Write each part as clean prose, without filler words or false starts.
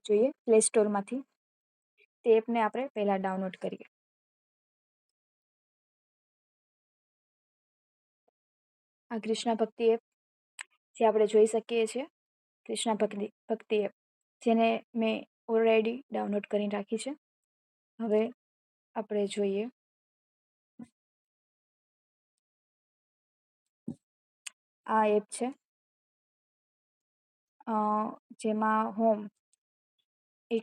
જોઈએ પ્લે સ્ટોરમાંથી. તે એપને આપણે પહેલાં ડાઉનલોડ કરીએ. આ કૃષ્ણ ભક્તિ એપ જે આપણે જોઈ શકીએ છીએ, કૃષ્ણ ભક્તિ એપ જેને મેં ઓલરેડી ડાઉનલોડ કરીને રાખી છે. હવે આપણે જોઈએ આ એપ છે જેમાં હોમ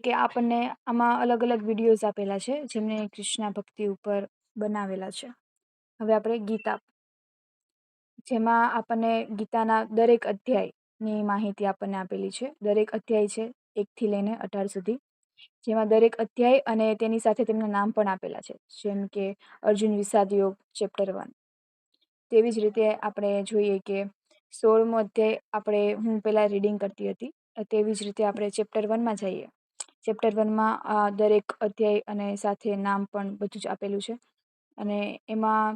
કે આપણને આમાં અલગ અલગ વિડીયોઝ આપેલા છે જેમને કૃષ્ણ ભક્તિ ઉપર બનાવેલા છે. હવે આપણે ગીતા, જેમાં આપણને ગીતાના દરેક અધ્યાયની માહિતી આપણને આપેલી છે. દરેક અધ્યાય છે 1થી લઈને 18 સુધી, જેમાં દરેક અધ્યાય અને તેની સાથે તેમના નામ પણ આપેલા છે, જેમ કે અર્જુન વિષાદ યોગ ચેપ્ટર 1. તેવી જ રીતે આપણે જોઈએ કે 16મો અધ્યાય આપણે હું પહેલાં રીડિંગ કરતી હતી, તેવી જ રીતે આપણે ચેપ્ટર 1માં જઈએ. ચેપ્ટર 1માં દરેક અધ્યાય અને સાથે નામ પણ બધું જ આપેલું છે. અને એમાં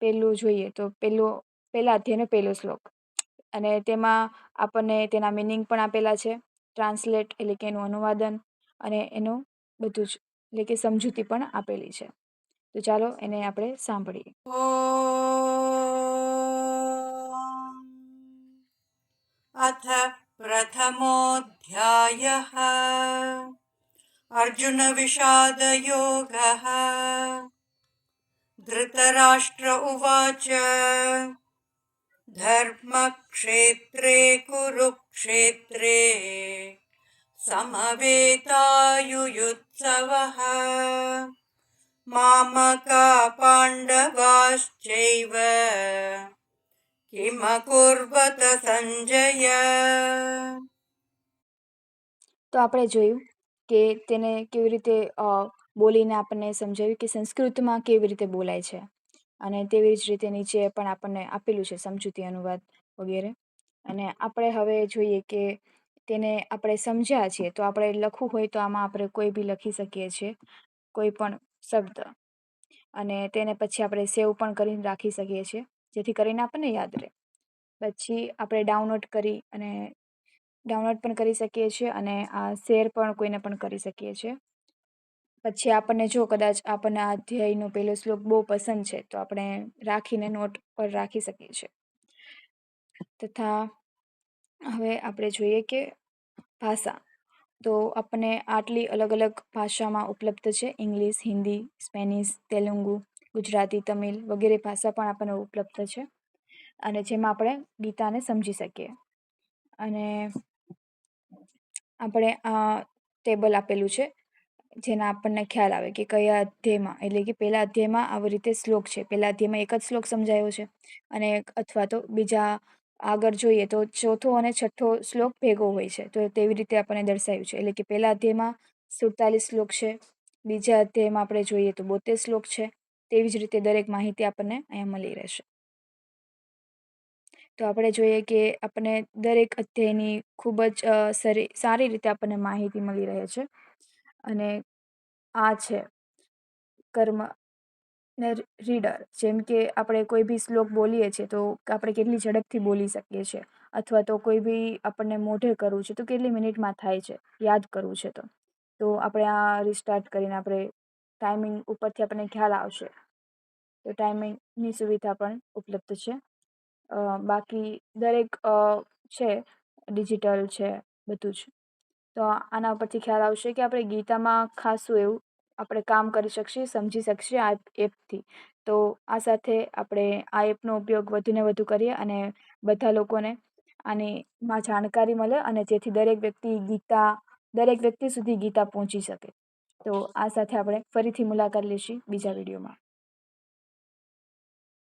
પહેલું જોઈએ તો પહેલા અધ્યાયનો પહેલો શ્લોક, અને તેમાં આપણને તેના મિનિંગ પણ આપેલા છે, ટ્રાન્સલેટ એટલે કે એનું અનુવાદન, અને એનું બધું જ એટલે કે સમજૂતી પણ આપેલી છે. તો ચાલો એને આપણે સાંભળીએ. अथ प्रथमोऽध्यायः अर्जुनविषादयोगः। धृतराष्ट्र उवाच धर्मक्षेत्रे कुरुक्षेत्रे समवेतायुयुत्सवः मामका पाण्डवाश्चैव किमकुर्वत संजय। તો આપણે જોયું કે તેને કેવી રીતે બોલીને આપણને સમજાવ્યું કે સંસ્કૃતમાં કેવી રીતે બોલાય છે, અને તેવી જ રીતે નીચે પણ આપણને આપેલું છે સમજૂતી, અનુવાદ વગેરે. અને આપણે હવે જોઈએ કે તેને આપણે સમજ્યા છીએ તો આપણે લખવું હોય તો આમાં આપણે કોઈ બી લખી શકીએ છીએ, કોઈ પણ શબ્દ, અને તેને પછી આપણે સેવ પણ કરીને રાખી શકીએ છીએ જેથી કરીને આપણને યાદ રહે. પછી આપણે ડાઉનલોડ પણ કરી શકીએ છીએ અને આ શેર પણ કોઈને પણ કરી શકીએ છીએ. પછી આપણને જો કદાચ આપણને આ અધ્યાયનો પહેલો શ્લોક બહુ પસંદ છે તો આપણે રાખીને નોટ પર રાખી શકીએ છીએ. તથા હવે આપણે જોઈએ કે ભાષા, તો આપણને આટલી અલગ અલગ ભાષામાં ઉપલબ્ધ છે. ઇંગ્લિશ, હિન્દી, સ્પેનિશ, તેલુગુ, ગુજરાતી, તમિલ વગેરે ભાષા પણ આપણને ઉપલબ્ધ છે, અને જેમાં આપણે ગીતાને સમજી શકીએ. અને આપણે આ ટેબલ આપેલું છે જેના આપણને ખ્યાલ આવે કે કયા અધ્યાયમાં, એટલે કે પહેલા અધ્યાયમાં આવી રીતે શ્લોક છે, પહેલા અધ્યાયમાં એક જ શ્લોક સમજાયો છે, અને અથવા તો બીજા આગળ જોઈએ તો ચોથો અને છઠ્ઠો શ્લોક ભેગો હોય છે, તો તેવી રીતે આપણને દર્શાવ્યું છે. એટલે કે પહેલા અધ્યાયમાં 47 શ્લોક છે, બીજા અધ્યાયમાં આપણે જોઈએ તો 72 શ્લોક છે. તેવી જ રીતે દરેક માહિતી આપણને અહીંયા મળી રહેશે. તો આપણે જોઈએ કે આપણને દરેક અધ્યાયની ખૂબ જ સારી રીતે આપણને માહિતી મળી રહે છે. અને આ છે કર્મ ને રીડર, જેમ કે આપણે કોઈ બી શ્લોક બોલીએ છીએ તો આપણે કેટલી ઝડપથી બોલી શકીએ છીએ, અથવા તો કોઈ બી આપણને મોઢે કરવું છે તો કેટલી મિનિટમાં થાય છે, યાદ કરવું છે તો આપણે આ રિસ્ટાર્ટ કરીને આપણે ટાઈમિંગ ઉપરથી આપણને ખ્યાલ આવશે, તો ટાઈમિંગની સુવિધા પણ ઉપલબ્ધ છે. બાકી દરેક છે ડિજિટલ છે બધું જ. તો આના ઉપરથી ખ્યાલ આવશે કે આપણે ગીતામાં ખાસું એવું આપણે કામ કરી શકીએ, સમજી શકીએ આ એપથી. તો આ સાથે આપણે આ એપનો ઉપયોગ વધુને વધુ કરીએ અને બધા લોકોને આનીમાં જાણકારી મળે, અને જેથી દરેક વ્યક્તિ સુધી ગીતા પહોંચી શકે. તો આ સાથે આપણે ફરીથી મુલાકાત લઈશું બીજા વિડીયોમાં.